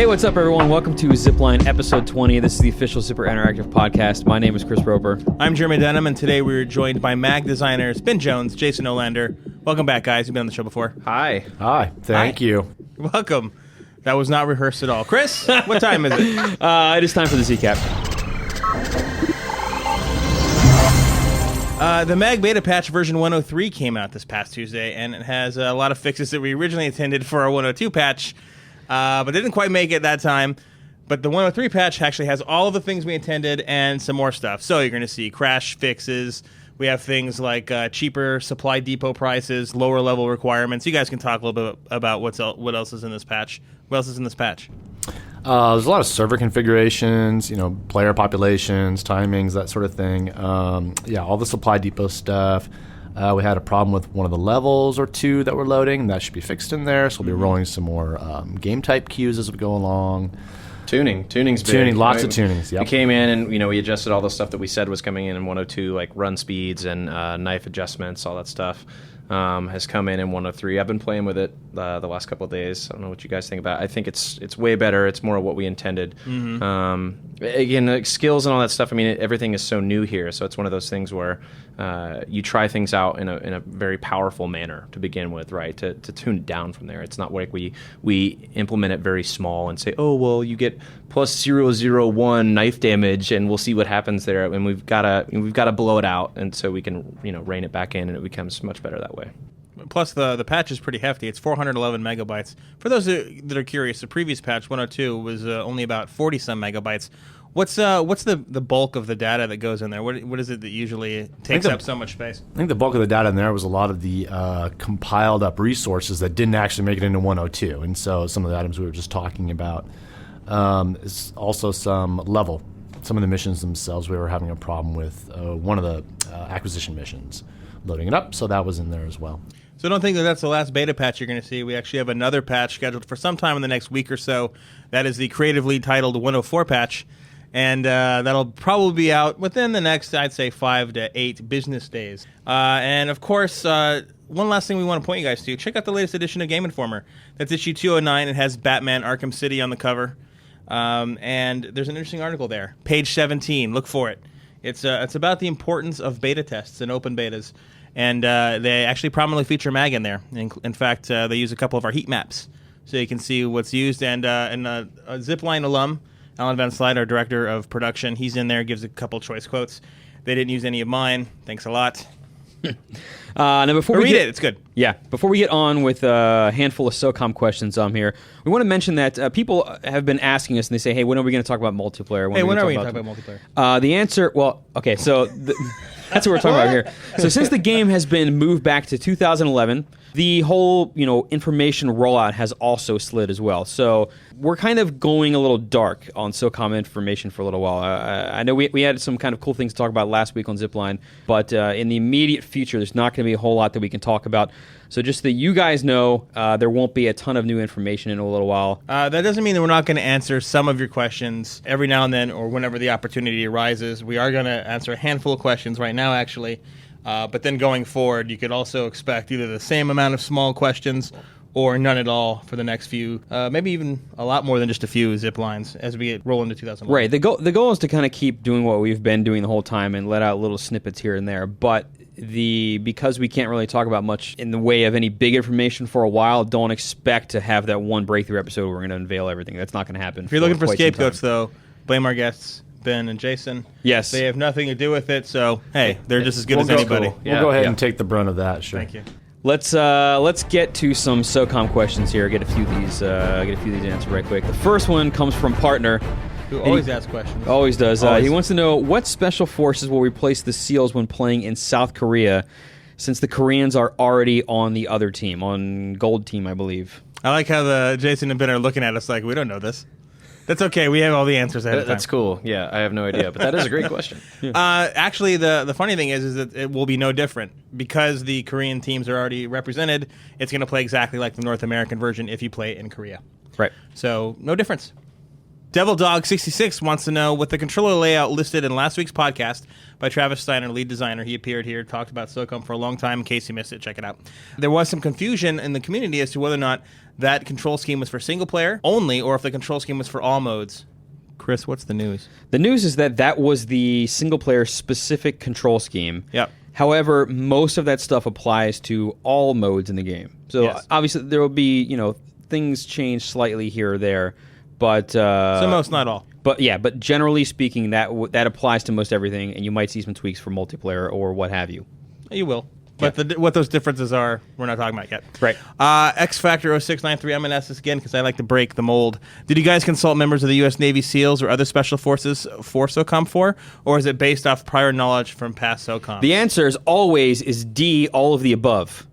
Hey, what's up, everyone? Welcome to Zipline episode 20. This is the official Zipper Interactive podcast. My name is Chris Roper. I'm Jeremy Denham, and today we're joined by mag designers Ben Jones, Jason Olander. Welcome back, guys. You've been on the show before. Hi. Hi. Thank you. You're welcome. That was not rehearsed at all. Chris, what time is it? It is time for the Z-Cap. The Mag Beta Patch version 103 came out this past Tuesday, and it has a lot of fixes that we originally intended for our 102 patch, but didn't quite make it that time. But the 103 patch actually has all of the things we intended and some more stuff. So you're going to see crash fixes. We have things like cheaper supply depot prices, lower level requirements. You guys can talk a little bit about what else is in this patch. What else is in this patch? There's a lot of server configurations, player populations, timings, that sort of thing. All the supply depot stuff. We had a problem with one of the levels or two that were loading. That should be fixed in there. So we'll be rolling some more game type queues as we go along. Tuning's big. Lots of tunings. Yep. We came in and we adjusted all the stuff that we said was coming in 102, like run speeds and knife adjustments, all that stuff. Has come in 103. I've been playing with it the last couple of days. I don't know what you guys think about it. I think it's way better. It's more of what we intended. Mm-hmm. Again, like skills and all that stuff. I mean, everything is so new here, so it's one of those things where you try things out in a very powerful manner to begin with, right? To tune it down from there. It's not like we implement it very small and say, oh well, you get plus 0.001 knife damage, and we'll see what happens there. And we've got to blow it out, and so we can rein it back in, and it becomes much better that way. Plus, the patch is pretty hefty. It's 411 megabytes. For those that are curious, the previous patch, 102, was only about 40-some megabytes. What's the bulk of the data that goes in there? What is it that usually takes up so much space? I think the bulk of the data in there was a lot of the compiled up resources that didn't actually make it into 102. And so some of the items we were just talking about is also some of the missions themselves. We were having a problem with one of the acquisition missions, loading it up. So that was in there as well. So don't think that that's the last beta patch you're going to see. We actually have another patch scheduled for sometime in the next week or so. That is the creatively titled 104 patch. And that'll probably be out within the next, I'd say, 5 to 8 business days. And, of course, one last thing we want to point you guys to. Check out the latest edition of Game Informer. That's issue 209. It has Batman Arkham City on the cover. And there's an interesting article there. Page 17. Look for it. It's about the importance of beta tests and open betas. And they actually prominently feature mag in there. In fact, they use a couple of our heat maps so you can see what's used. And a Zipline alum, Alan Van Slyde, our director of production, he's in there, gives a couple choice quotes. They didn't use any of mine. Thanks a lot. Now before we read get it, it's good. Yeah, before we get on with a handful of SOCOM questions here, we want to mention that people have been asking us, and they say, hey, when are we going to talk about multiplayer? When are we going to talk about multiplayer? The answer, so that's what we're talking about here. So since the game has been moved back to 2011, the whole, information rollout has also slid as well. So we're kind of going a little dark on SOCOM information for a little while. I know we had some kind of cool things to talk about last week on Zipline, but in the immediate future, there's not going to be a whole lot that we can talk about. So just that you guys know, there won't be a ton of new information in a little while. That doesn't mean that we're not going to answer some of your questions every now and then or whenever the opportunity arises. We are going to answer a handful of questions right now, actually. But then going forward, you could also expect either the same amount of small questions or none at all for the next few, maybe even a lot more than just a few zip lines as we roll into 2011. Right. The goal is to kind of keep doing what we've been doing the whole time and let out little snippets here and there. But because we can't really talk about much in the way of any big information for a while, don't expect to have that one breakthrough episode where we're going to unveil everything. That's not going to happen. If you're looking for scapegoats, though, blame our guests, Ben and Jason. Yes. They have nothing to do with it, so, hey, they're just as good as anybody. Cool. We'll go ahead and take the brunt of that, sure. Thank you. Let's get to some SOCOM questions here. Get a few of these answered right quick. The first one comes from Partner, who always asks questions. Always does. He wants to know what special forces will replace the SEALs when playing in South Korea, since the Koreans are already on the other team, on Gold Team, I believe. I like how Jason and Ben are looking at us like we don't know this. That's okay. We have all the answers ahead of time. That's cool. Yeah, I have no idea, but that is a great question. Actually, the funny thing is that it will be no different. Because the Korean teams are already represented, it's going to play exactly like the North American version if you play it in Korea. Right. So, no difference. Devil Dog 66 wants to know, with the controller layout listed in last week's podcast by Travis Steiner, lead designer. He appeared here, talked about SOCOM for a long time. In case you missed it, check it out. There was some confusion in the community as to whether or not that control scheme was for single player only, or if the control scheme was for all modes. Chris, what's the news? The news is that was the single player specific control scheme. Yep. However, most of that stuff applies to all modes in the game. So Yes. obviously there will be, things change slightly here or there, but So most, not all. But generally speaking, that applies to most everything, and you might see some tweaks for multiplayer or what have you. You will. But what those differences are, we're not talking about yet. Right. X Factor 0693, I'm going to ask this again because I like to break the mold. Did you guys consult members of the U.S. Navy SEALs or other special forces for SOCOM 4, or is it based off prior knowledge from past SOCOM? The answer is always D, all of the above.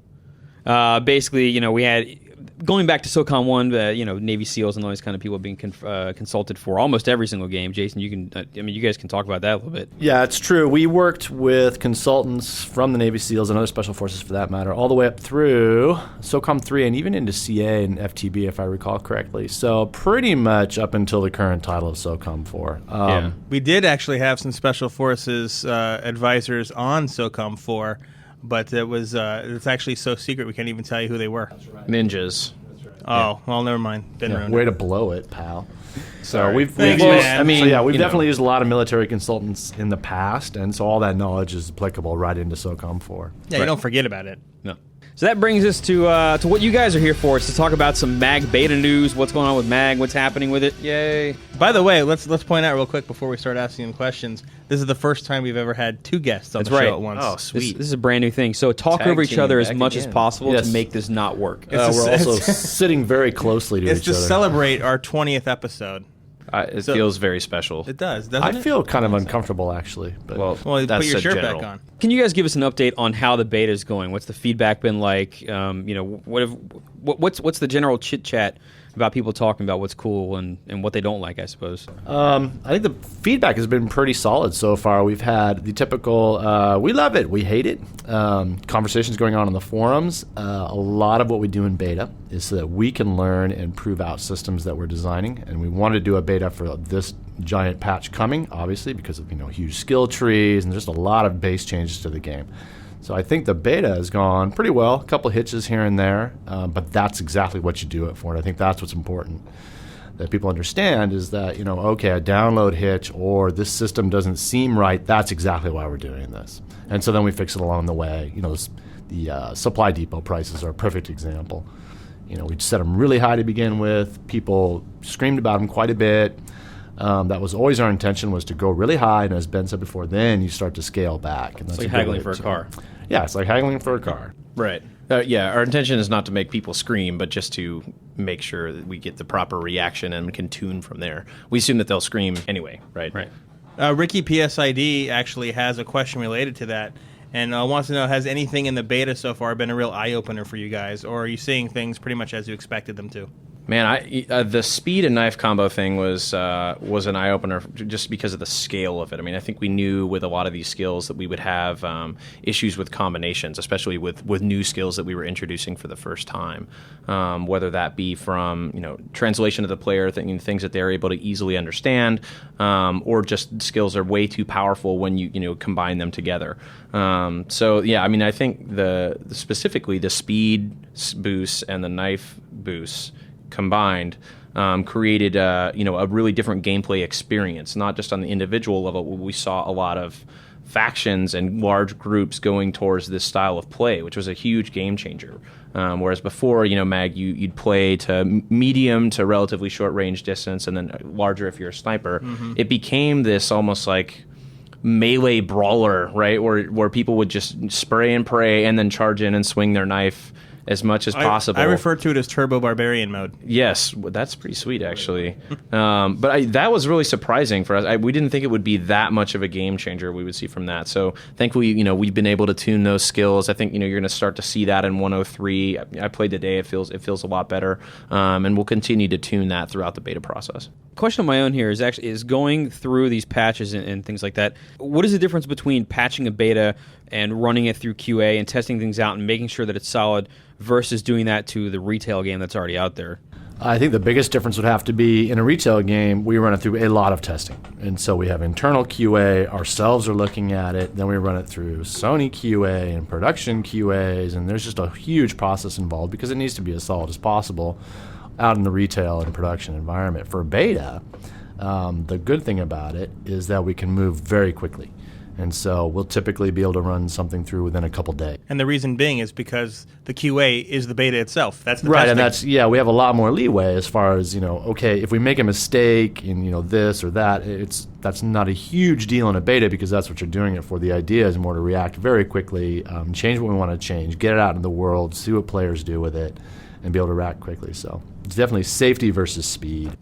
Basically, we had, going back to SOCOM 1, Navy SEALs and all these kind of people being consulted for almost every single game. Jason, you guys can talk about that a little bit. Yeah, it's true. We worked with consultants from the Navy SEALs and other special forces, for that matter, all the way up through SOCOM 3 and even into CA and FTB, if I recall correctly. So pretty much up until the current title of SOCOM 4. We did actually have some special forces advisors on SOCOM 4, but it's actually so secret we can't even tell you who they were. Ninjas. Oh, well, never mind. Been ruined. Way to blow it, pal. Sorry. We've Thanks, used, man. we've definitely used a lot of military consultants in the past, and so all that knowledge is applicable right into SOCOM 4. Yeah, you don't forget about it. No. So that brings us to what you guys are here for. It's to talk about some MAG beta news, what's going on with MAG, what's happening with it. Yay. By the way, let's point out real quick before we start asking them questions, this is the first time we've ever had two guests on That's the right. show at once. Oh, This sweet. is a brand new thing. So talk Tag over each team other as back much as again. possible Yes. to make this not work. We're also sitting very closely to It's each to other. celebrate our 20th episode. It So- feels very special. It does, doesn't I it? feel kind of uncomfortable, actually. But Well, Well, that's put your a shirt general. back on. Can you guys give us an update on how the beta is going? What's the feedback been like? What's the general chit chat about people talking about what's cool and what they don't like, I suppose. I think the feedback has been pretty solid so far. We've had the typical, we love it, we hate it, conversations going on in the forums. A lot of what we do in beta is so that we can learn and prove out systems that we're designing. And we wanted to do a beta for this giant patch coming, obviously, because of huge skill trees and just a lot of base changes to the game. So I think the beta has gone pretty well, a couple of hitches here and there, but that's exactly what you do it for. And I think that's what's important that people understand is that, okay, a download hitch or this system doesn't seem right, that's exactly why we're doing this. And so then we fix it along the way. The supply depot prices are a perfect example. We set them really high to begin with. People screamed about them quite a bit. That was always our intention, was to go really high, and as Ben said before, then you start to scale back. And that's It's like a good haggling way for a to- car. Yeah, it's like haggling for a car. Right. Yeah, our intention is not to make people scream, but just to make sure that we get the proper reaction and can tune from there. We assume that they'll scream anyway, right? Right. Ricky PSID actually has a question related to that and wants to know, has anything in the beta so far been a real eye-opener for you guys, or are you seeing things pretty much as you expected them to? Man, the speed and knife combo thing was an eye opener just because of the scale of it. I mean, I think we knew with a lot of these skills that we would have issues with combinations, especially with new skills that we were introducing for the first time. Whether that be from translation of the player, things that they're able to easily understand, or just skills are way too powerful when you combine them together. So yeah, I mean, I think specifically the speed boosts and the knife boosts combined created a really different gameplay experience, not just on the individual level. We saw a lot of factions and large groups going towards this style of play, which was a huge game changer. Whereas before, Mag, you'd play to medium to relatively short range distance, and then larger if you're a sniper. Mm-hmm. It became this almost like melee brawler, right, where people would just spray and pray and then charge in and swing their knife as much as possible. I refer to it as Turbo Barbarian mode. Yes, that's pretty sweet, actually. But that was really surprising for us. We didn't think it would be that much of a game changer we would see from that. So thankfully, we've been able to tune those skills. I think, you're going to start to see that in 103. I played today. It feels a lot better. And we'll continue to tune that throughout the beta process. Question of my own here is going through these patches and things like that. What is the difference between patching a beta and running it through QA and testing things out and making sure that it's solid versus doing that to the retail game that's already out there? I think the biggest difference would have to be in a retail game, we run it through a lot of testing. And so we have internal QA, ourselves are looking at it, then we run it through Sony QA and production QAs, and there's just a huge process involved because it needs to be as solid as possible out in the retail and production environment. For beta, the good thing about it is that we can move very quickly. And so we'll typically be able to run something through within a couple days. And the reason being is because the QA is the beta itself. That's the right, testing. and we have a lot more leeway as far as, okay, if we make a mistake in, this or that, that's not a huge deal in a beta because that's what you're doing it for. The idea is more to react very quickly, change what we want to change, get it out in the world, see what players do with it, and be able to react quickly. So it's definitely safety versus speed.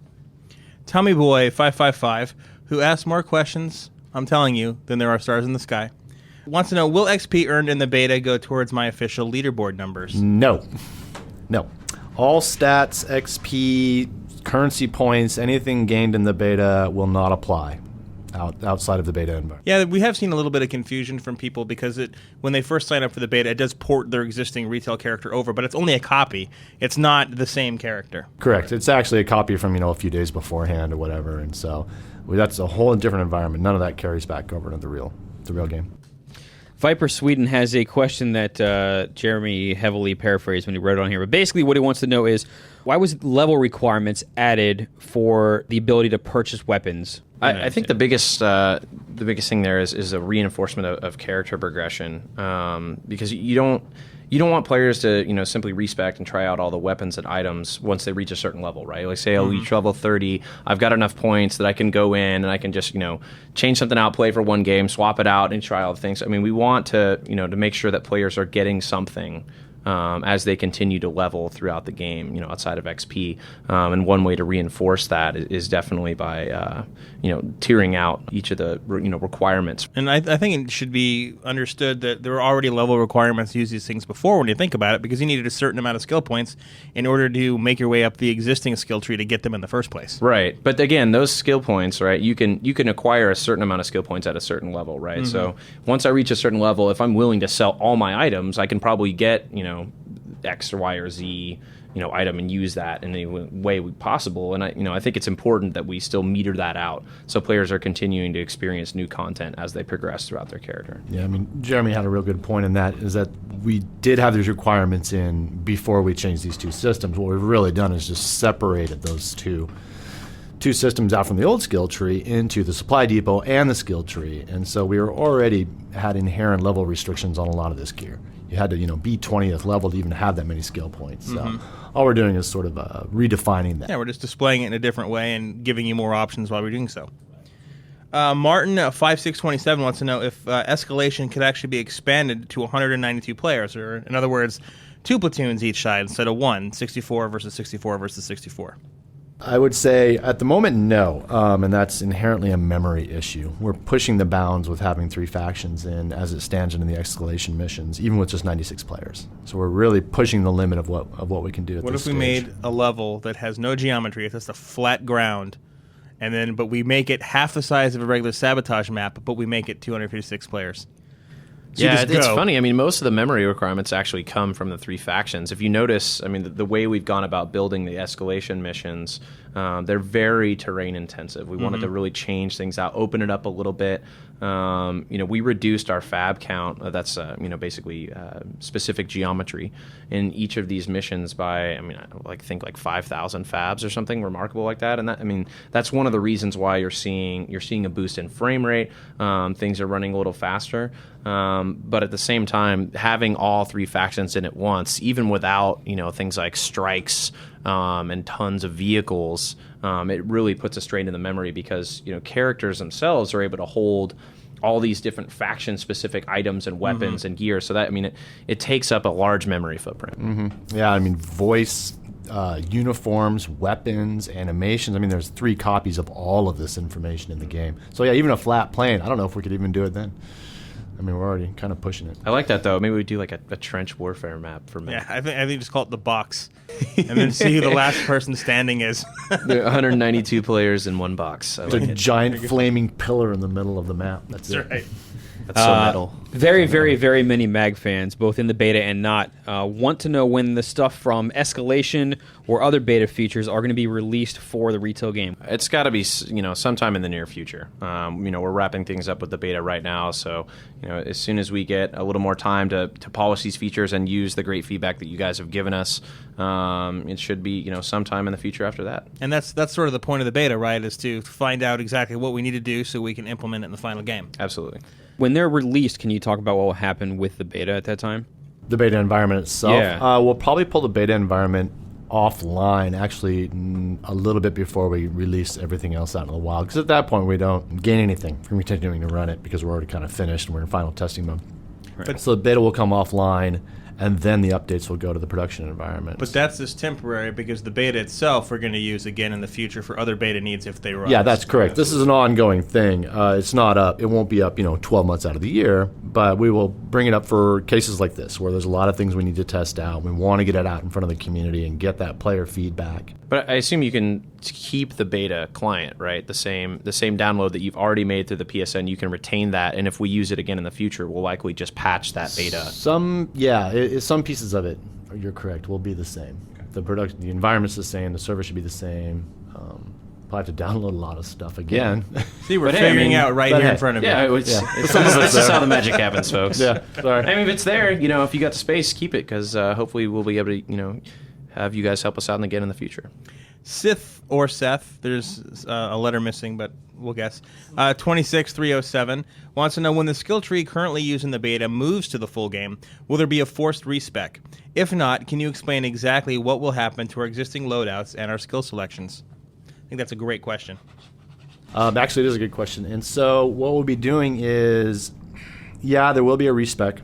Tommy Boy 555, who asked more questions, I'm telling you, than there are stars in the sky, wants to know, will XP earned in the beta go towards my official leaderboard numbers? No. All stats, XP, currency points, anything gained in the beta will not apply outside of the beta environment. Yeah, we have seen a little bit of confusion from people because when they first sign up for the beta, it does port their existing retail character over, but it's only a copy. It's not the same character. Correct. It's actually a copy from a few days beforehand or whatever, and so that's a whole different environment. None of that carries back over to the real game. Viper Sweden has a question that Jeremy heavily paraphrased when he wrote it on here. But basically what he wants to know is, why was level requirements added for the ability to purchase weapons? I think the biggest thing there is a reinforcement of character progression, because you don't want players to simply respec and try out all the weapons and items once they reach a certain level, right? Like say, you reach level 30, I've got enough points that I can go in and I can just change something out, play for one game, swap it out, and try all the things. I mean, we want to to make sure that players are getting something as they continue to level throughout the game, outside of XP. And one way to reinforce that is definitely by, tiering out each of the, requirements. And I think it should be understood that there are already level requirements to use these things before when you think about it, because you needed a certain amount of skill points in order to make your way up the existing skill tree to get them in the first place. Right. But again, those skill points, right, you can acquire a certain amount of skill points at a certain level, right? Mm-hmm. So once I reach a certain level, if I'm willing to sell all my items, I can probably get, X or Y or Z, item and use that in any way possible. And I think it's important that we still meter that out so players are continuing to experience new content as they progress throughout their character. Yeah, I mean, Jeremy had a real good point in that, is that we did have these requirements in before we changed these two systems. What we've really done is just separated those two systems out from the old skill tree into the supply depot and the skill tree. And so we were already had inherent level restrictions on a lot of this gear. You had to, be 20th level to even have that many skill points. So all we're doing is sort of redefining that. Yeah, we're just displaying it in a different way and giving you more options while we're doing so. Martin 5627 wants to know if escalation could actually be expanded to 192 players, or in other words, 2 platoons each side instead of 1, 64 versus 64 versus 64. I would say at the moment, no, and that's inherently a memory issue. We're pushing the bounds with having 3 factions in as it stands in the escalation missions, even with just 96 players. So we're really pushing the limit of what we can do at what this if we stage. made a level that has no geometry, it's just a flat ground, but we make it half the size of a regular sabotage map, but we make it 256 players? So yeah, it's funny. I mean, most of the memory requirements actually come from the 3 factions. If you notice, I mean, the way we've gone about building the escalation missions, they're very terrain intensive. We wanted to really change things out, open it up a little bit. We reduced our fab count. That's basically specific geometry in each of these missions by, I think 5,000 fabs or something remarkable like that. And that's one of the reasons why you're seeing a boost in frame rate. Things are running a little faster. But at the same time, having all 3 factions in at once, even without things like strikes and tons of vehicles, it really puts a strain in the memory because characters themselves are able to hold all these different faction-specific items and weapons and gear. So that it takes up a large memory footprint. Yeah, voice, uniforms, weapons, animations. There's 3 copies of all of this information in the game. So yeah, even a flat plane, I don't know if we could even do it then. We're already kind of pushing it. I like that, though. Maybe we do like a trench warfare map for me. Yeah, I think just call it the box, and then see who the last person standing is. There are 192 players in one box. It's a giant flaming pillar in the middle of the map. That's it. Right. That's so metal. Very, very, very many MAG fans, both in the beta and not, want to know when the stuff from Escalation or other beta features are going to be released for the retail game. It's got to be, sometime in the near future. We're wrapping things up with the beta right now, so as soon as we get a little more time to polish these features and use the great feedback that you guys have given us, it should be sometime in the future after that. And that's sort of the point of the beta, right? Is to find out exactly what we need to do so we can implement it in the final game. Absolutely. When they're released, can you talk about what will happen with the beta at that time? The beta environment itself? Yeah. We'll probably pull the beta environment offline, actually, a little bit before we release everything else out in the wild. Because at that point, we don't gain anything from continuing to run it because we're already kind of finished and we're in final testing mode. Right. So the beta will come offline, and then the updates will go to the production environment. But that's just temporary because the beta itself we're going to use again in the future for other beta needs if they run. Yeah, that's correct. This is an ongoing thing. It's not up. It won't be up, 12 months out of the year, but we will bring it up for cases like this where there's a lot of things we need to test out. We want to get it out in front of the community and get that player feedback. But I assume you can keep the beta client, right? The same download that you've already made through the PSN. You can retain that, and if we use it again in the future, we'll likely just patch that beta. Some pieces of it, you're correct, will be the same. The environment's the same. The server should be the same. Probably have to download a lot of stuff again. See, we're figuring out right here in front of you. That's just how the magic happens, folks. Yeah, sorry. I mean, if it's there, if you got the space, keep it, because hopefully we'll be able to, have you guys help us out again in the future. Sith or Seth, there's a letter missing, but we'll guess. 26307 wants to know when the skill tree currently used in the beta moves to the full game, will there be a forced respec? If not, can you explain exactly what will happen to our existing loadouts and our skill selections? I think that's a great question. Actually, it is a good question. And so what we'll be doing is, there will be a respec.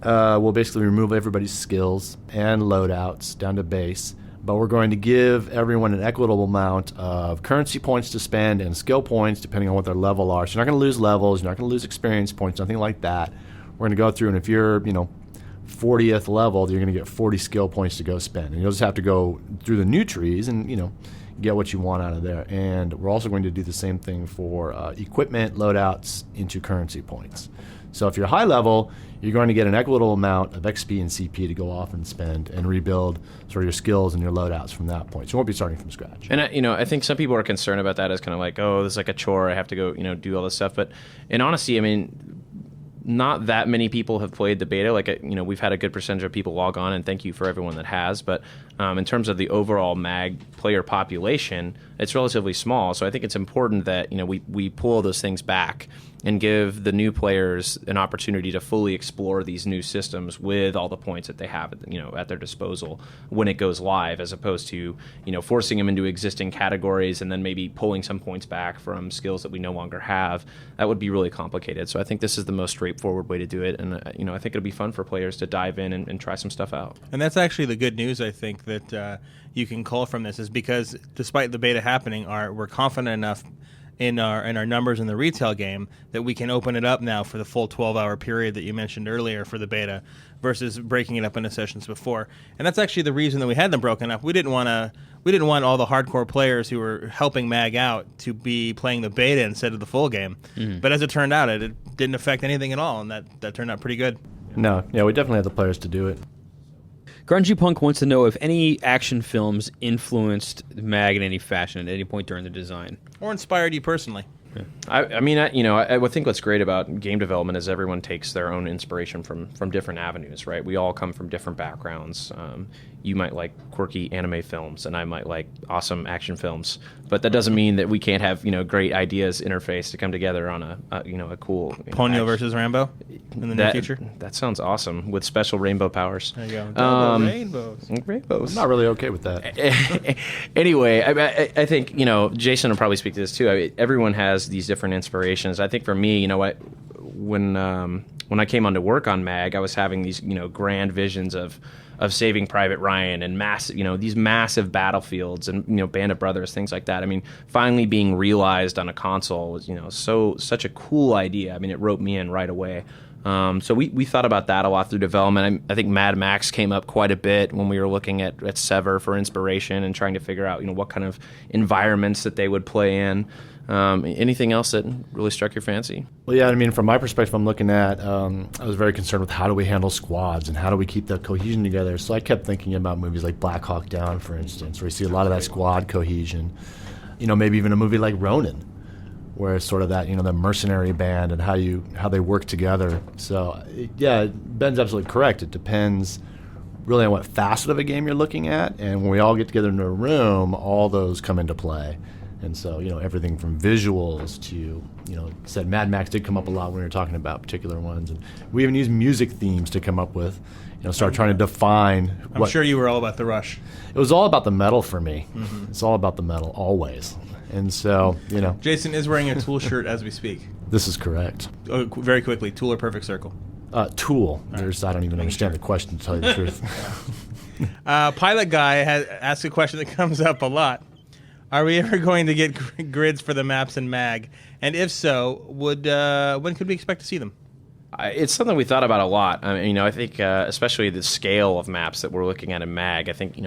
We'll basically remove everybody's skills and loadouts down to base, but we're going to give everyone an equitable amount of currency points to spend and skill points depending on what their level are. So you're not going to lose levels, you're not going to lose experience points, nothing like that. We're going to go through, and if you're 40th level, you're going to get 40 skill points to go spend. And you'll just have to go through the new trees and, get what you want out of there. And we're also going to do the same thing for equipment loadouts into currency points. So if you're high level, you're going to get an equitable amount of XP and CP to go off and spend and rebuild sort of your skills and your loadouts from that point. So you won't be starting from scratch. And I think some people are concerned about that as kind of like, oh, this is like a chore. I have to go, do all this stuff. But in honesty, I mean, not that many people have played the beta. Like, we've had a good percentage of people log on, and thank you for everyone that has. But in terms of the overall MAG player population, it's relatively small. So I think it's important that we pull those things back and give the new players an opportunity to fully explore these new systems with all the points that they have at their disposal when it goes live, as opposed to forcing them into existing categories and then maybe pulling some points back from skills that we no longer have. That would be really complicated. So I think this is the most straightforward way to do it, and I think it'll be fun for players to dive in and try some stuff out. And that's actually the good news, I think, that you can cull from this, is because despite the beta happening, we're confident enough in our numbers in the retail game that we can open it up now for the full 12-hour period that you mentioned earlier for the beta versus breaking it up into sessions before. And that's actually the reason that we had them broken up. We didn't want all the hardcore players who were helping MAG out to be playing the beta instead of the full game. Mm-hmm. But as it turned out, it didn't affect anything at all, and that turned out pretty good. No, we definitely have the players to do it. Grungy Punk wants to know if any action films influenced MAG in any fashion at any point during the design. Or inspired you personally. Yeah. I would think what's great about game development is everyone takes their own inspiration from different avenues, right? We all come from different backgrounds. You might like quirky anime films, and I might like awesome action films. But that doesn't mean that we can't have great ideas interface to come together on a cool Ponyo versus Rambo in the near future. That sounds awesome with special rainbow powers. There you go. Double rainbows. I'm not really okay with that. Anyway, I think Jason will probably speak to this too. Everyone has these different inspirations. I think for me, when I came on to work on MAG, I was having these grand visions of Saving Private Ryan and these massive battlefields and Band of Brothers, things like that. I mean, finally being realized on a console was such a cool idea. I mean, it roped me in right away. So we thought about that a lot through development. I think Mad Max came up quite a bit when we were looking at Sever for inspiration and trying to figure out what kind of environments that they would play in. Anything else that really struck your fancy? Well, yeah, I mean, from my perspective, I'm looking at, I was very concerned with how do we handle squads and how do we keep the cohesion together. So I kept thinking about movies like Black Hawk Down, for instance, where you see a lot of that squad cohesion. Maybe even a movie like Ronin, where it's sort of that, the mercenary band and how they work together. So, yeah, Ben's absolutely correct. It depends really on what facet of a game you're looking at. And when we all get together in a room, all those come into play. And so, everything from visuals to, said Mad Max did come up a lot when we were talking about particular ones. And we even used music themes to come up with, start trying to define. I'm sure you were all about the Rush. It was all about the metal for me. Mm-hmm. It's all about the metal, always. And so, Jason is wearing a Tool shirt as we speak. This is correct. Oh, very quickly, Tool or Perfect Circle? Tool. I don't even understand the question, to tell you the truth. Pilot Guy has asked a question that comes up a lot. Are we ever going to get grids for the maps in MAG? And if so, when could we expect to see them? It's something we thought about a lot. I think especially the scale of maps that we're looking at in MAG, I think,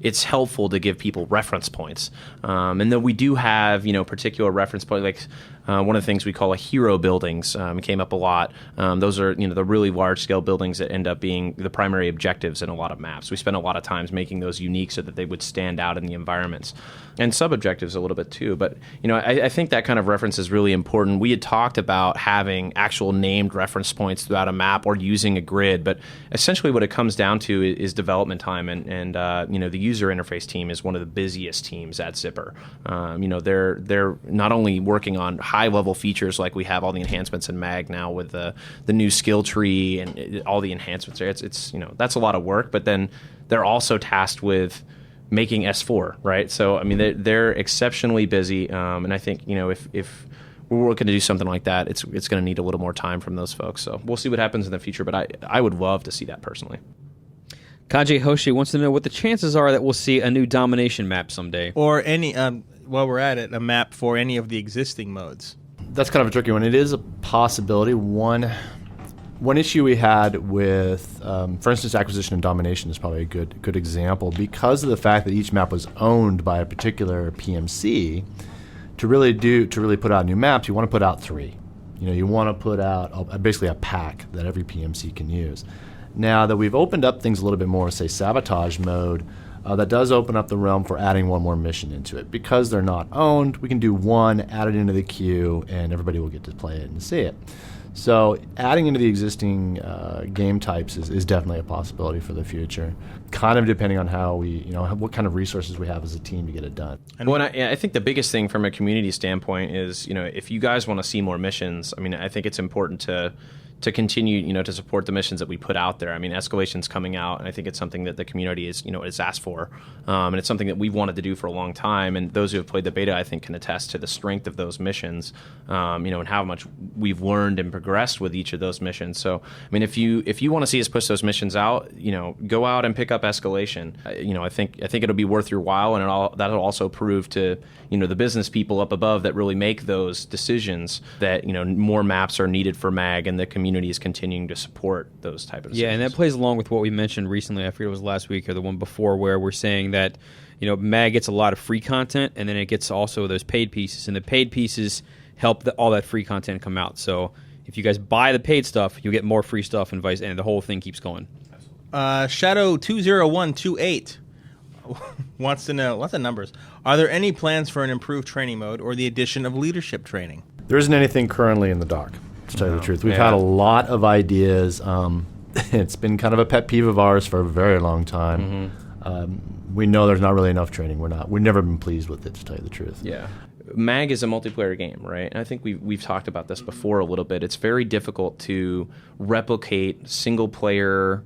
it's helpful to give people reference points. And then we do have, particular reference points, like one of the things we call hero buildings came up a lot. Those are, the really large-scale buildings that end up being the primary objectives in a lot of maps. We spend a lot of times making those unique so that they would stand out in the environments. And sub-objectives a little bit too. But, I think that kind of reference is really important. We had talked about having actual named reference points throughout a map or using a grid, but essentially what it comes down to is development time. And the user interface team is one of the busiest teams at Zipper. They're not only working on high-level features like we have all the enhancements in MAG now with the new skill tree and all the enhancements there. It's that's a lot of work, but then they're also tasked with making S4, right? So, they're exceptionally busy, and I think, if we're looking to do something like that, it's going to need a little more time from those folks. So we'll see what happens in the future, but I would love to see that personally. Kajay Hoshi wants to know what the chances are that we'll see a new domination map someday. Or any, while we're at it, a map for any of the existing modes. That's kind of a tricky one. It is a possibility. One issue we had with, for instance, acquisition and domination is probably a good example. Because of the fact that each map was owned by a particular PMC, to really put out new maps, you want to put out 3. You want to put out basically a pack that every PMC can use. Now that we've opened up things a little bit more, say sabotage mode, that does open up the realm for adding one more mission into it. Because they're not owned, we can do one, add it into the queue, and everybody will get to play it and see it. So adding into the existing game types is definitely a possibility for the future, kind of depending on how what kind of resources we have as a team to get it done. And I think the biggest thing from a community standpoint is, if you guys want to see more missions, I think it's important to continue, to support the missions that we put out there. Escalation's coming out, and I think it's something that the community is asked for, and it's something that we've wanted to do for a long time. And those who have played the beta, I think, can attest to the strength of those missions, and how much we've learned and progressed with each of those missions. So, if you want to see us push those missions out, go out and pick up Escalation. I think it'll be worth your while, and that'll also prove to the business people up above that really make those decisions that more maps are needed for MAG, and the community is continuing to support those type of decisions. Yeah, and that plays along with what we mentioned recently. I forget it was last week or the one before, where we're saying that MAG gets a lot of free content, and then it gets also those paid pieces, and the paid pieces help all that free content come out. So if you guys buy the paid stuff, you'll get more free stuff, and the whole thing keeps going. Shadow 20128 wants to know, lots of numbers. Are there any plans for an improved training mode or the addition of leadership training? There isn't anything currently in the dock, to tell you the truth. We've had a lot of ideas. It's been kind of a pet peeve of ours for a very long time. Mm-hmm. We know there's not really enough training. We've never been pleased with it, to tell you the truth. Yeah. MAG is a multiplayer game, right? And I think we've talked about this before a little bit. It's very difficult to replicate single-player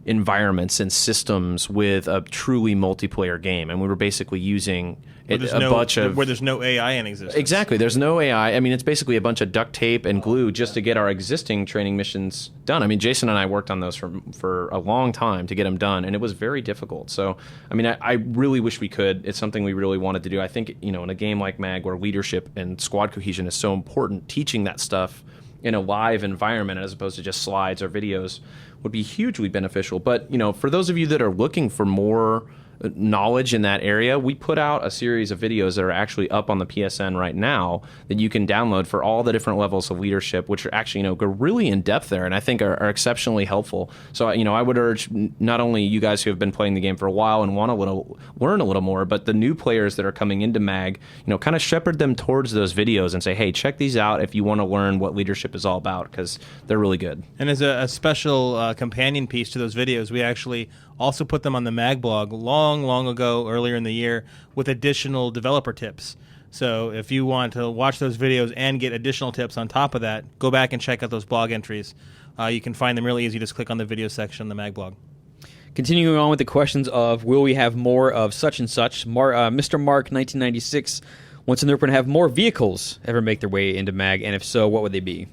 environments and systems with a truly multiplayer game, and we were basically using where there's no AI in existence. Exactly, there's no AI. It's basically a bunch of duct tape and glue just to get our existing training missions done. Jason and I worked on those for a long time to get them done, and it was very difficult. So, I really wish we could. It's something we really wanted to do. I think, in a game like MAG where leadership and squad cohesion is so important, teaching that stuff in a live environment as opposed to just slides or videos would be hugely beneficial. But, for those of you that are looking for more knowledge in that area, we put out a series of videos that are actually up on the PSN right now that you can download for all the different levels of leadership, which are actually, go really in depth there, and I think are exceptionally helpful. So, I would urge not only you guys who have been playing the game for a while and want to learn a little more, but the new players that are coming into MAG, kind of shepherd them towards those videos and say, hey, check these out if you want to learn what leadership is all about, because they're really good. And as a special companion piece to those videos, we actually also put them on the MAG blog long ago, earlier in the year, with additional developer tips. So if you want to watch those videos and get additional tips on top of that, go back and check out those blog entries. You can find them really easy. Just click on the video section on the MAG blog. Continuing on with the questions of will we have more of such and such, Mr. Mark 1996 wants to know if we're going to have more vehicles ever make their way into MAG, and if so, what would they be?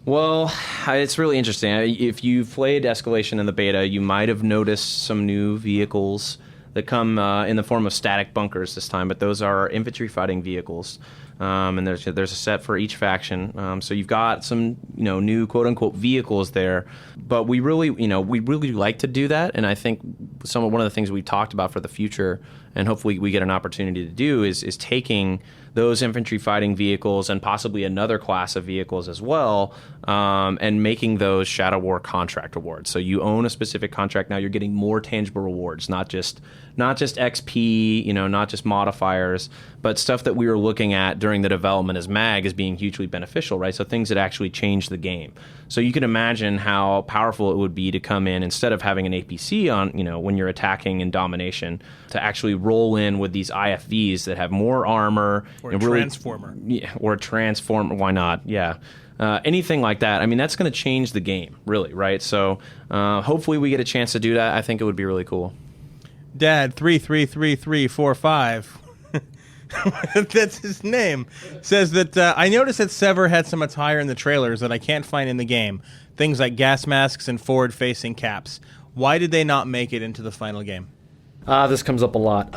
Well, it's really interesting. If you played Escalation in the beta, you might have noticed some new vehicles that come in the form of static bunkers this time, but those are infantry fighting vehicles. And there's a set for each faction. So you've got some new quote unquote vehicles there, but we really like to do that. And I think one of the things we talked about for the future, and hopefully we get an opportunity to do, is taking those infantry fighting vehicles and possibly another class of vehicles as well, and making those Shadow War contract rewards. So you own a specific contract now, you're getting more tangible rewards, not just XP, not just modifiers, but stuff that we were looking at during the development as MAG as being hugely beneficial, right? So things that actually change the game. So you can imagine how powerful it would be to come in, instead of having an APC on, when you're attacking in domination, to actually roll in with these IFVs that have more armor. Or a transformer. Yeah, or a transformer. Why not? Yeah. Anything like that. I mean, that's going to change the game, really, right? So hopefully we get a chance to do that. I think it would be really cool. Dad 333345 that's his name, says that I noticed that Sever had some attire in the trailers that I can't find in the game. Things like gas masks and forward-facing caps. Why did they not make it into the final game? This comes up a lot.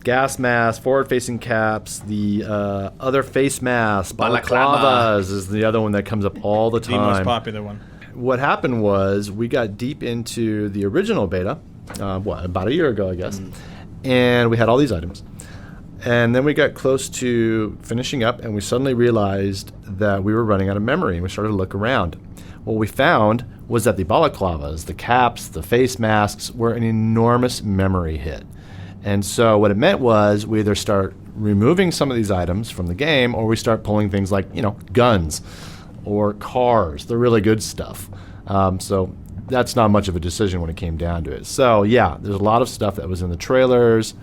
Gas masks, forward-facing caps, the other face masks, balaclavas is the other one that comes up all the time. The most popular one. What happened was we got deep into the original beta, about a year ago, I guess, and we had all these items. And then we got close to finishing up, and we suddenly realized that we were running out of memory, and we started to look around. What we found was that the balaclavas, the caps, the face masks were an enormous memory hit. And so what it meant was we either start removing some of these items from the game, or we start pulling things like, guns or cars, the really good stuff. So that's not much of a decision when it came down to it. So yeah, there's a lot of stuff that was in the trailers,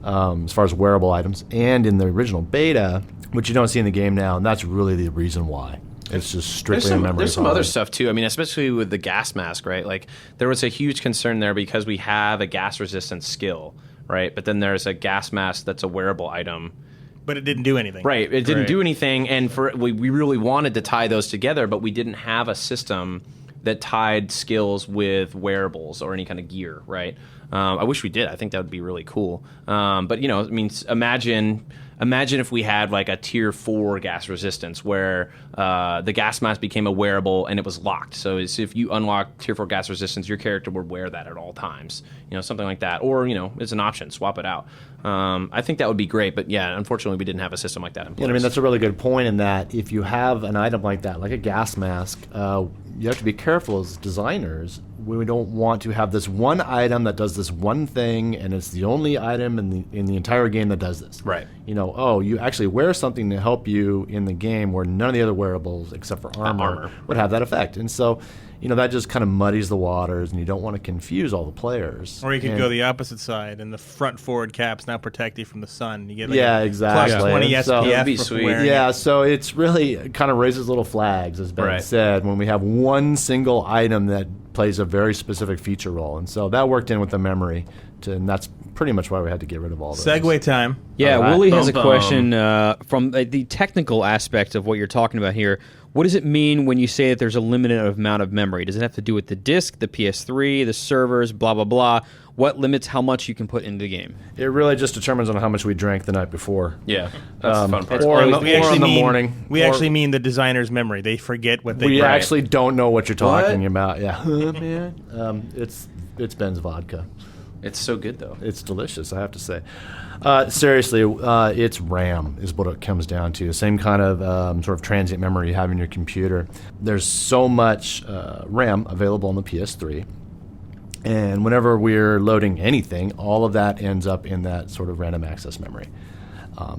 as far as wearable items, and in the original beta, which you don't see in the game now, and that's really the reason why. It's just strictly a memory. There's some other stuff too. I mean, especially with the gas mask, right? Like there was a huge concern there because we have a gas resistance skill, right? But then there's a gas mask that's a wearable item. But it didn't do anything. Right. It didn't do anything, and we really wanted to tie those together, but we didn't have a system that tied skills with wearables or any kind of gear, right? I wish we did. I think that would be really cool. But imagine if we had like a tier 4 gas resistance where the gas mask became a wearable and it was locked. So if you unlock tier 4 gas resistance, your character would wear that at all times. Something like that. Or, it's an option. Swap it out. I think that would be great. But yeah, unfortunately, we didn't have a system like that in place. I mean, that's a really good point in that if you have an item like that, like a gas mask, you have to be careful as designers. We don't want to have this one item that does this one thing, and it's the only item in the entire game that does this. Right. You actually wear something to help you in the game where none of the other wearables, except for armor. Would have that effect. And so, that just kind of muddies the waters, and you don't want to confuse all the players. Or you could go the opposite side, and the front forward caps now protect you from the sun. You get exactly. plus 20 SPF. That'd be sweet. Yeah, so it's really kind of raises little flags, as Ben said, when we have one single item that plays a very specific feature role. And so that worked in with the memory, and that's pretty much why we had to get rid of all those. Segue time. Yeah, Wooly has a question from the technical aspect of what you're talking about here. What does it mean when you say that there's a limited amount of memory? Does it have to do with the disk, the PS3, the servers, blah, blah, blah? What limits how much you can put into the game? It really just determines on how much we drank the night before. Yeah, that's the fun part. Or in the morning. We actually mean the designer's memory. They forget what they We actually don't know what you're talking about. Yeah. Man. It's Ben's vodka. It's so good, though. It's delicious, I have to say. Seriously, it's RAM is what it comes down to. The same kind of sort of transient memory you have in your computer. There's so much RAM available on the PS3. And whenever we're loading anything, all of that ends up in that sort of random access memory.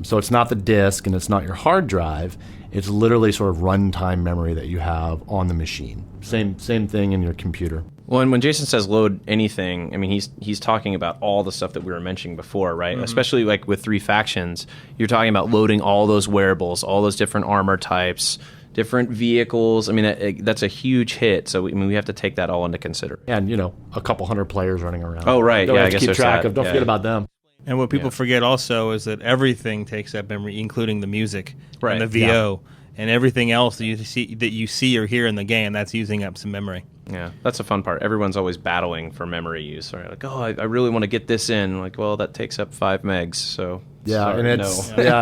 So it's not the disk and it's not your hard drive. It's literally sort of runtime memory that you have on the machine. Same thing in your computer. Well, and when Jason says load anything, I mean, he's talking about all the stuff that we were mentioning before, right? Mm-hmm. Especially like with 3 factions, you're talking about loading all those wearables, all those different armor types, different vehicles. I mean, that's a huge hit. So we have to take that all into consideration. And, a couple hundred players running around. Oh, right. Don't I have to guess keep there's track that. of. Don't forget about them. And what people forget also is that everything takes up memory, including the music and the VO and everything else that you see or hear in the game. That's using up some memory. Yeah, that's a fun part. Everyone's always battling for memory use. Right? Like, I really want to get this in. Like, well, that takes up 5 megs, so... Yeah, sorry, and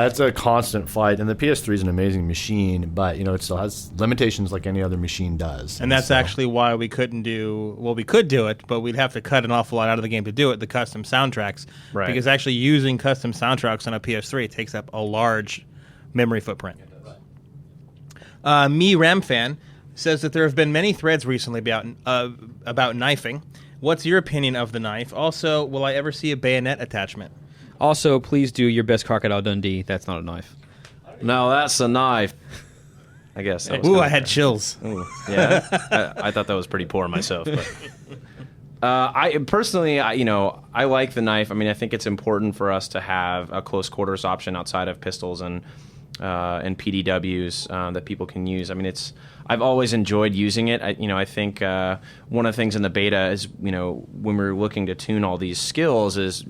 it's a constant fight. And the PS3 is an amazing machine, but it still has limitations like any other machine does. And that's actually why we couldn't do. Well, we could do it, but we'd have to cut an awful lot out of the game to do it. The custom soundtracks, right? Because actually using custom soundtracks on a PS3 takes up a large memory footprint. Me Ram fan says that there have been many threads recently about knifing. What's your opinion of the knife? Also, will I ever see a bayonet attachment? Also, please do your best Crocodile Dundee. That's not a knife. No, that's a knife. I guess. Ooh, I had chills. Ooh, yeah, I thought that was pretty poor myself. But. I personally, I like the knife. I mean, I think it's important for us to have a close quarters option outside of pistols and PDWs that people can use. I mean, I've always enjoyed using it. I think one of the things in the beta is, when we're looking to tune all these skills is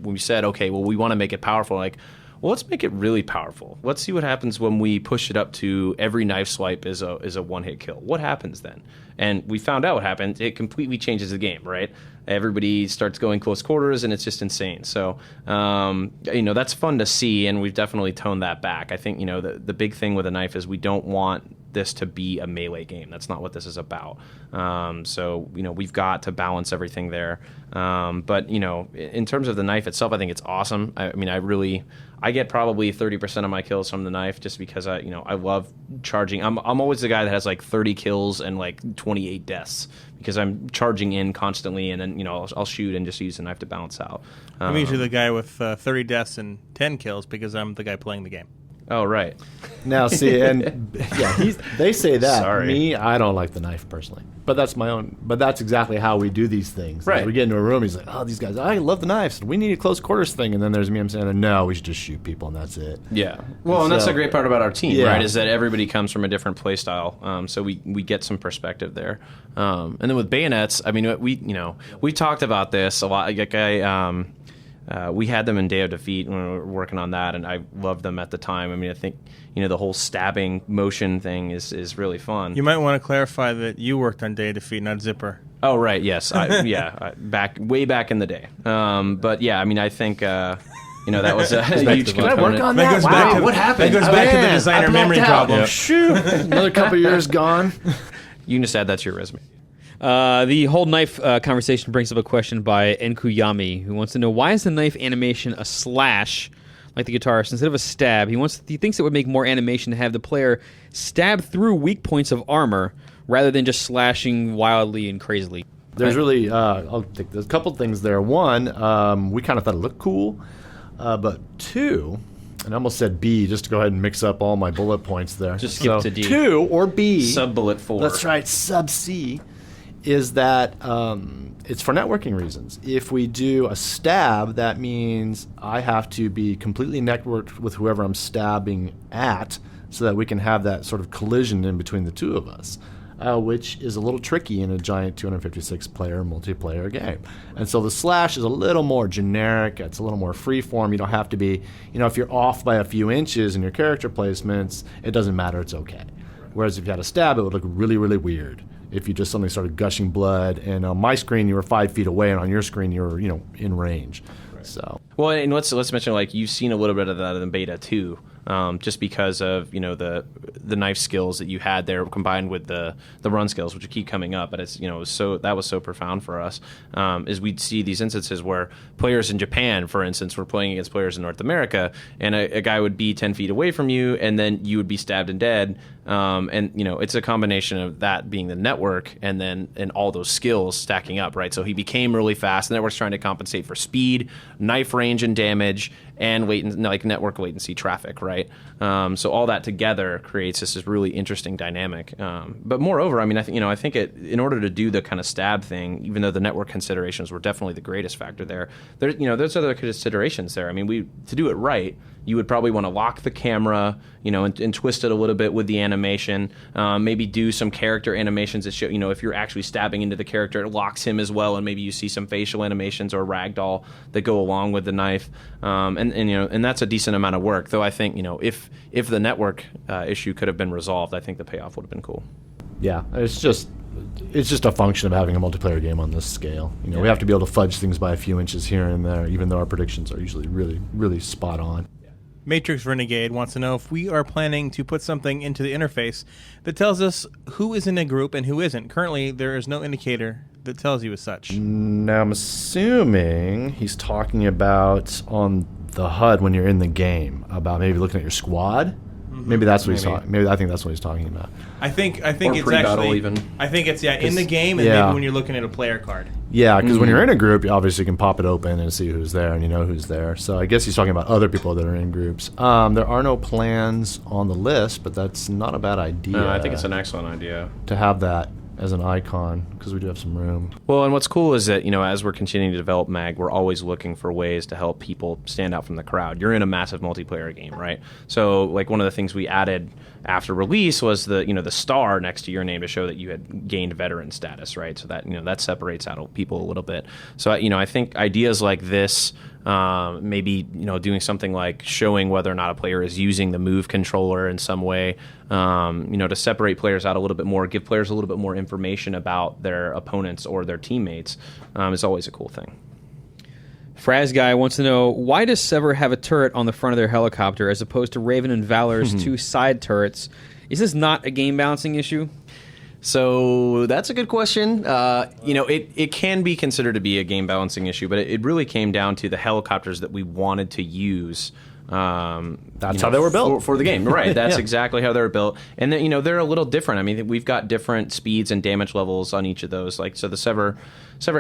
we said, okay, well, we want to make it powerful. Like, well, let's make it really powerful. Let's see what happens when we push it up to every knife swipe is a one-hit kill. What happens then? And we found out what happened. It completely changes the game, right? Everybody starts going close quarters, and it's just insane. So, that's fun to see, and we've definitely toned that back. I think, the big thing with a knife is we don't want this to be a melee game. That's not what this is about. So, we've got to balance everything there. But, in terms of the knife itself, I think it's awesome. I get probably 30% of my kills from the knife just because I love charging. I'm always the guy that has like 30 kills and like 28 deaths because I'm charging in constantly, and then I'll shoot and just use the knife to balance out. I'm usually the guy with 30 deaths and 10 kills because I'm the guy playing the game. Oh, right. Now, see, and they say that. Sorry. Me, I don't like the knife personally. But that's my own. But that's exactly how we do these things. Right. Like we get into a room, he's like, oh, these guys, I love the knives. We need a close quarters thing. And then there's me, I'm saying, no, we should just shoot people, and that's it. Yeah. Well, and that's the great part about our team, Yeah. right, is that everybody comes from a different play style. So we get some perspective there. And then with bayonets, I mean, we talked about this a lot. Like we had them in Day of Defeat when we were working on that, and I loved them at the time. I mean, I think the whole stabbing motion thing is really fun. You might want to clarify that you worked on Day of Defeat, not Zipper. Oh, right, yes, way back in the day. But yeah, I mean, I think that was a huge component. Can I work on That that? goes back to what happened? That goes back to the Man, designer I memory blacked out. problem. Shoot, another couple years gone. You can just add that to your resume. The whole knife conversation brings up a question by Enkuyami, who wants to know, why is the knife animation a slash like the guitarist instead of a stab? He thinks it would make more animation to have the player stab through weak points of armor rather than just slashing wildly and crazily. There's really, there's a couple things there. One, we kind of thought it looked cool, but two, and I almost said B just to go ahead and mix up all my bullet points there. Just skip to D. 2 or B. Sub-bullet 4. That's right, sub C. Is that it's for networking reasons. If we do a stab, that means I have to be completely networked with whoever I'm stabbing at so that we can have that sort of collision in between the two of us, which is a little tricky in a giant 256-player multiplayer game. And so the slash is a little more generic. It's a little more free-form. You don't have to be, if you're off by a few inches in your character placements, it doesn't matter. It's okay. Whereas if you had a stab, it would look really, really weird. If you just suddenly started gushing blood, and on my screen you were 5 feet away, and on your screen you were, in range. Right. So well, and let's mention, like, you've seen a little bit of that in beta too. just because of the knife skills that you had there combined with the run skills, which keep coming up. But that was so profound for us. Is we'd see these instances where players in Japan, for instance, were playing against players in North America, and a guy would be 10 feet away from you, and then you would be stabbed and dead. And it's a combination of that being the network and all those skills stacking up, right? So he became really fast. The network's trying to compensate for speed, knife range and damage, and network latency traffic, right? So all that together creates this really interesting dynamic. But moreover, I think in order to do the kind of stab thing, even though the network considerations were definitely the greatest factor there's other considerations there. To do it right, you would probably want to lock the camera, and twist it a little bit with the animation. Maybe do some character animations that show, if you're actually stabbing into the character, it locks him as well, and maybe you see some facial animations or ragdoll that go along with the knife. And that's a decent amount of work. Though I think, if the network issue could have been resolved, I think the payoff would have been cool. Yeah, it's just a function of having a multiplayer game on this scale. We have to be able to fudge things by a few inches here and there, even though our predictions are usually really, really spot on. Matrix Renegade wants to know if we are planning to put something into the interface that tells us who is in a group and who isn't. Currently, there is no indicator that tells you as such. Now, I'm assuming he's talking about on the HUD when you're in the game, about maybe looking at your squad. Maybe that's what he's talking. Maybe I think that's what he's talking about. I think Or it's pre-battle actually. even. I think it's in the game, and maybe when you're looking at a player card. Yeah, because when you're in a group, you obviously can pop it open and see who's there, and you know who's there. So I guess he's talking about other people that are in groups. There are no plans on the list, but that's not a bad idea. No, I think it's an excellent idea to have that as an icon, because we do have some room. Well, and what's cool is that, as we're continuing to develop MAG, we're always looking for ways to help people stand out from the crowd. You're in a massive multiplayer game, right? So, one of the things we added after release was the star next to your name to show that you had gained veteran status, right? So that, that separates out people a little bit. So, I think ideas like this, maybe, doing something like showing whether or not a player is using the Move controller in some way, to separate players out a little bit more, give players a little bit more information about their opponents or their teammates, is always a cool thing. Fraz Guy wants to know, why does Sever have a turret on the front of their helicopter as opposed to Raven and Valor's two side turrets? Is this not a game balancing issue? So that's a good question. It can be considered to be a game balancing issue, but it really came down to the helicopters that we wanted to use. That's how they were built for the game, right? That's Yeah. exactly how they were built, and then, they're a little different. We've got different speeds and damage levels on each of those. So the Sever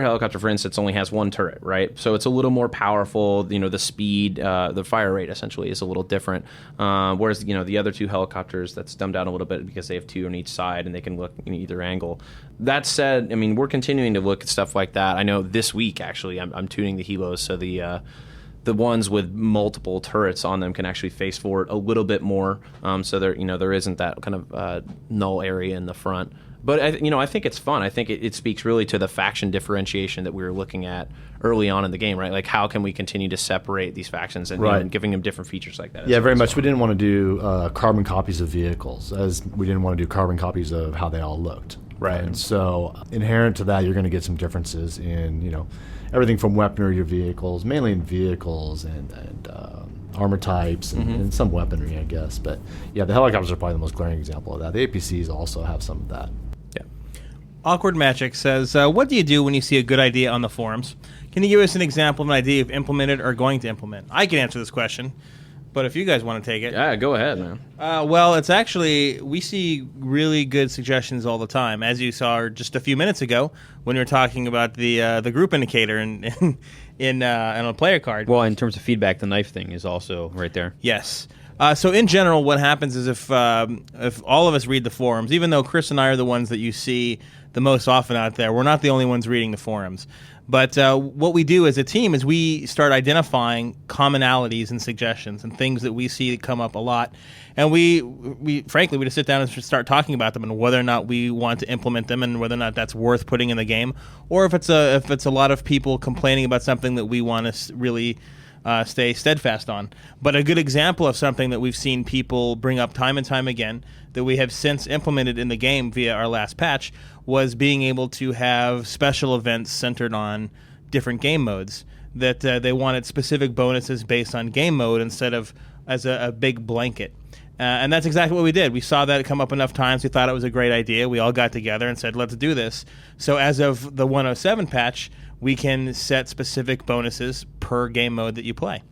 helicopter, for instance, only has one turret, right? So it's a little more powerful. The speed, the fire rate essentially is a little different. Whereas the other two helicopters, that's dumbed down a little bit because they have two on each side and they can look in either angle. That said, we're continuing to look at stuff like that. I know this week actually, I'm tuning the helos so the ones with multiple turrets on them can actually face forward a little bit more, so there isn't that kind of null area in the front. But I think it's fun. I think it speaks really to the faction differentiation that we were looking at early on in the game, right? Like, how can we continue to separate these factions and, and giving them different features like that? Yeah, very much. We didn't want to do carbon copies of vehicles, as we didn't want to do carbon copies of how they all looked. Right. And so inherent to that, you're going to get some differences in everything from weaponry to vehicles, mainly in vehicles and armor types and some weaponry, I guess. But yeah, the helicopters are probably the most glaring example of that. The APCs also have some of that. Yeah. Awkward Magic says, what do you do when you see a good idea on the forums? Can you give us an example of an idea you've implemented or going to implement? I can answer this question, but if you guys want to take it. Yeah, go ahead, man. Well, it's actually, we see really good suggestions all the time, as you saw just a few minutes ago when we were talking about the group indicator in a player card. Well, in terms of feedback, the knife thing is also right there. Yes. So in general, what happens is if all of us read the forums, even though Chris and I are the ones that you see the most often out there, we're not the only ones reading the forums. But what we do as a team is we start identifying commonalities and suggestions and things that we see come up a lot. And we frankly, we just sit down and start talking about them and whether or not we want to implement them and whether or not that's worth putting in the game, or if it's a lot of people complaining about something that we want to really stay steadfast on. But a good example of something that we've seen people bring up time and time again that we have since implemented in the game via our last patch was being able to have special events centered on different game modes, that they wanted specific bonuses based on game mode instead of as a big blanket. And that's exactly what we did. We saw that come up enough times. We thought it was a great idea. We all got together and said, let's do this. So as of the 107 patch, we can set specific bonuses per game mode that you play.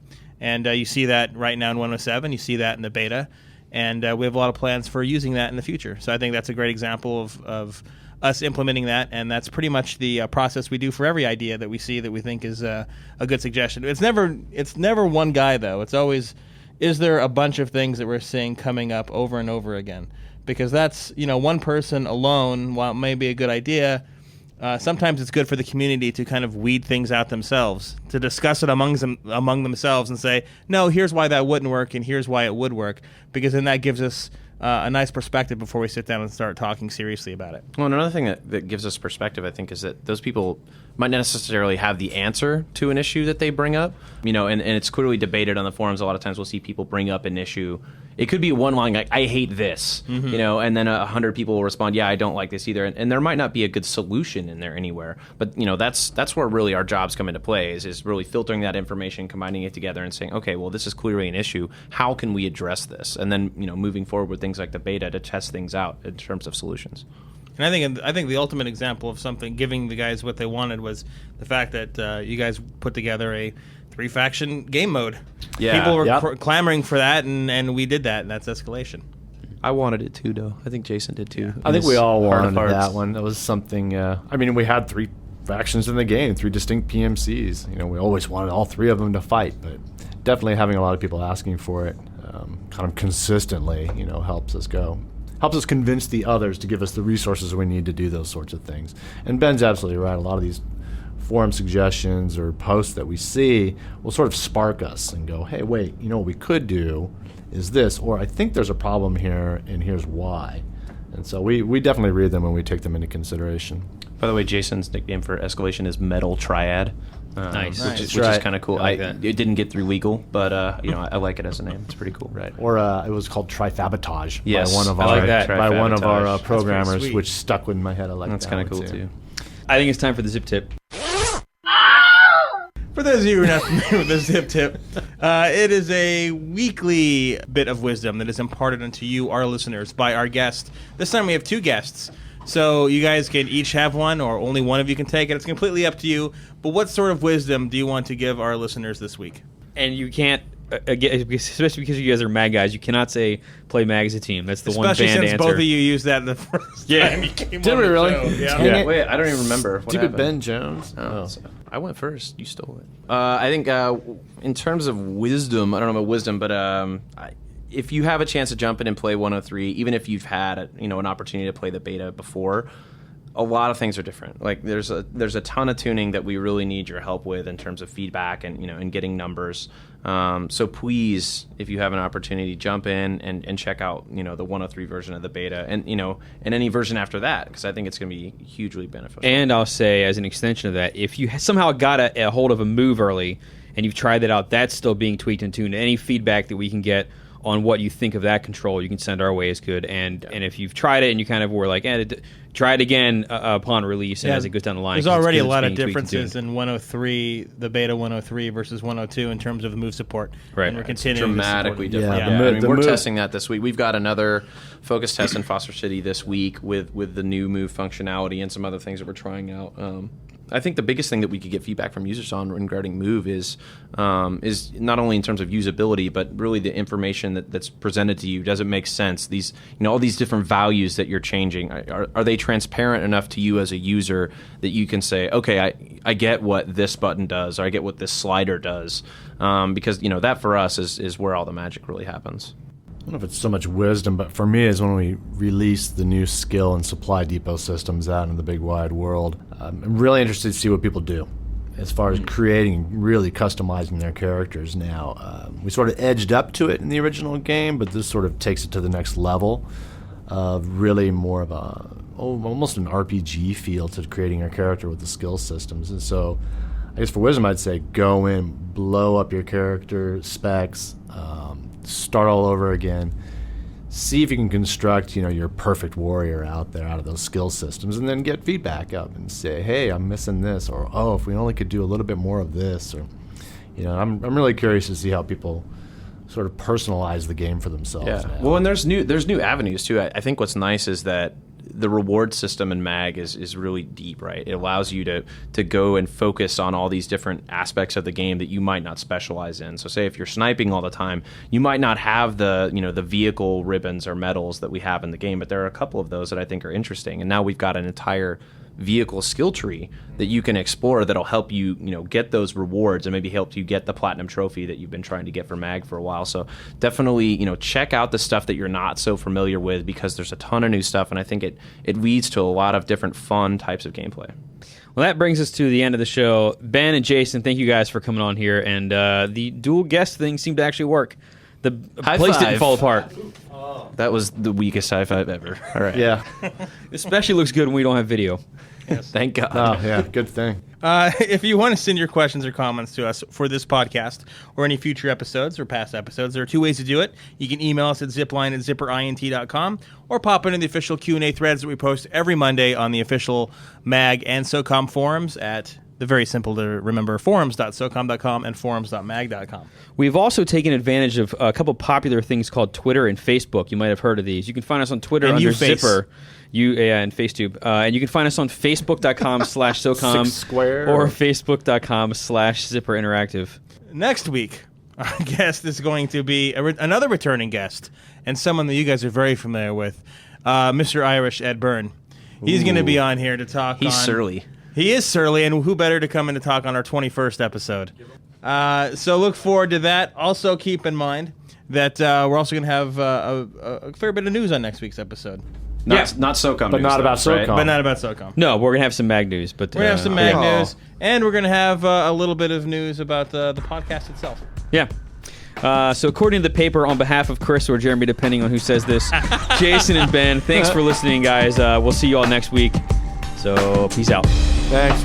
And you see that right now in 107. You see that in the beta. And we have a lot of plans for using that in the future. So I think that's a great example of us implementing that. And that's pretty much the process we do for every idea that we see that we think is a good suggestion. It's never one guy, though. It's always, is there a bunch of things that we're seeing coming up over and over again? Because that's, one person alone, while it may be a good idea, sometimes it's good for the community to kind of weed things out themselves, to discuss it among themselves and say, no, here's why that wouldn't work and here's why it would work, because then that gives us a nice perspective before we sit down and start talking seriously about it. Well, another thing that gives us perspective, I think, is that those people might not necessarily have the answer to an issue that they bring up, and it's clearly debated on the forums. A lot of times we'll see people bring up an issue. It could be one line like, I hate this, and then 100 people will respond, yeah, I don't like this either. And there might not be a good solution in there anywhere. But, that's where really our jobs come into play is really filtering that information, combining it together and saying, okay, well, this is clearly an issue. How can we address this? And then, moving forward with things like the beta to test things out in terms of solutions. And I think the ultimate example of something giving the guys what they wanted was the fact that you guys put together a 3-faction game mode. Yeah. People were clamoring for that, and we did that, and that's escalation. I wanted it too, though. I think Jason did too. I think we all wanted that one. That was something. We had 3 factions in the game, 3 distinct PMCs. We always wanted all 3 of them to fight, but definitely having a lot of people asking for it, kind of consistently, helps us convince the others to give us the resources we need to do those sorts of things. And Ben's absolutely right. A lot of these forum suggestions or posts that we see will sort of spark us and go, hey, wait, what we could do is this, or I think there's a problem here, and here's why. And so we definitely read them and we take them into consideration. By the way, Jason's nickname for escalation is Metal Triad. Nice. Which is kind of cool. It didn't get through legal, but I like it as a name. It's pretty cool. Right. Or it was called Trifabotage yes, by one of our programmers, which stuck in my head. I like that's kind of cool too. I think it's time for the zip tip. For those of you who are not familiar with the Zip Tip, it is a weekly bit of wisdom that is imparted unto you, our listeners, by our guest. This time we have 2 guests. So you guys can each have one, or only one of you can take it. It's completely up to you. But what sort of wisdom do you want to give our listeners this week? And you can't, especially because you guys are Mag guys, you cannot say play Mag as a team. That's the one banned answer. Especially since both of you used that the first time you came Did on we the really? show. Yeah. Wait, I don't even remember. What Stupid happened? Ben Jones. So I went first. You stole it. I think in terms of wisdom, I don't know about wisdom, but if you have a chance to jump in and play 103, even if you've had an opportunity to play the beta before, a lot of things are different. Like there's a ton of tuning that we really need your help with in terms of feedback and and getting numbers. So please, if you have an opportunity, jump in and check out the 103 version of the beta and and any version after that, because I think it's going to be hugely beneficial. And I'll say, as an extension of that, if you somehow got a hold of a move early and you've tried that out, that's still being tweaked and tuned. Any feedback that we can get on what you think of that control, you can send our way is good. And if you've tried it and you kind of were like, try it again upon release and as it goes down the line. There's already a lot of differences in 103, the beta 103 versus 102 in terms of move support. Right. And we're continuing dramatically to different. We're testing that this week. We've got another focus test in Foster City this week with the new move functionality and some other things that we're trying out. I think the biggest thing that we could get feedback from users on regarding Move is not only in terms of usability, but really the information that's presented to you. Does it make sense? These, all these different values that you're changing, are they transparent enough to you as a user that you can say, okay, I get what this button does, or I get what this slider does, because that for us is where all the magic really happens. I don't know if it's so much wisdom, but for me is when we release the new skill and supply depot systems out in the big wide world. I'm really interested to see what people do as far as creating, really customizing their characters now. We sort of edged up to it in the original game, but this sort of takes it to the next level of really more of almost an RPG feel to creating your character with the skill systems. And so I guess for wisdom, I'd say go in, blow up your character specs, start all over again, see if you can construct, your perfect warrior out there out of those skill systems, and then get feedback up and say, hey, I'm missing this, or if we only could do a little bit more of this, or I'm really curious to see how people sort of personalize the game for themselves. Yeah. Now. Well, and there's new avenues too. I think what's nice is that the reward system in MAG is really deep, right? It allows you to go and focus on all these different aspects of the game that you might not specialize in. So say if you're sniping all the time, you might not have the vehicle ribbons or medals that we have in the game, but there are a couple of those that I think are interesting. And now we've got an entire vehicle skill tree that you can explore that'll help you, get those rewards and maybe help you get the platinum trophy that you've been trying to get for MAG for a while. So definitely, check out the stuff that you're not so familiar with, because there's a ton of new stuff, and I think it leads to a lot of different fun types of gameplay. Well, that brings us to the end of the show. Ben and Jason, thank you guys for coming on here, and the dual guest thing seemed to actually work. The place didn't fall apart. That was the weakest high five ever. All right. Yeah. Especially looks good when we don't have video. Yes. Thank God. Oh, yeah. Good thing. If you want to send your questions or comments to us for this podcast or any future episodes or past episodes, there are two ways to do it. You can email us at zipline@zipperint.com or pop into the official Q&A threads that we post every Monday on the official MAG and SOCOM forums at the very simple to remember forums.socom.com and forums.mag.com. We've also taken advantage of a couple popular things called Twitter and Facebook. You might have heard of these. You can find us on Twitter And under Uface. Zipper. And Facetube. And you can find us on Facebook.com/SOCOM 6 square. or Facebook.com/Zipper Interactive. Next week, our guest is going to be another returning guest and someone that you guys are very familiar with, Mr. Irish Ed Byrne. He's going to be on here to talk He's on... surly. He is surly, and who better to come in to talk on our 21st episode? So look forward to that. Also keep in mind that we're also going to have a fair bit of news on next week's episode. Not SOCOM, But news, not though, about right? SOCOM. But not about SOCOM. No, we're going to have some MAG news. But We're going to have some MAG yeah. news, and we're going to have a little bit of news about the podcast itself. Yeah. So according to the paper, on behalf of Chris or Jeremy, depending on who says this, Jason and Ben, thanks for listening, guys. We'll see you all next week. So peace out. Thanks.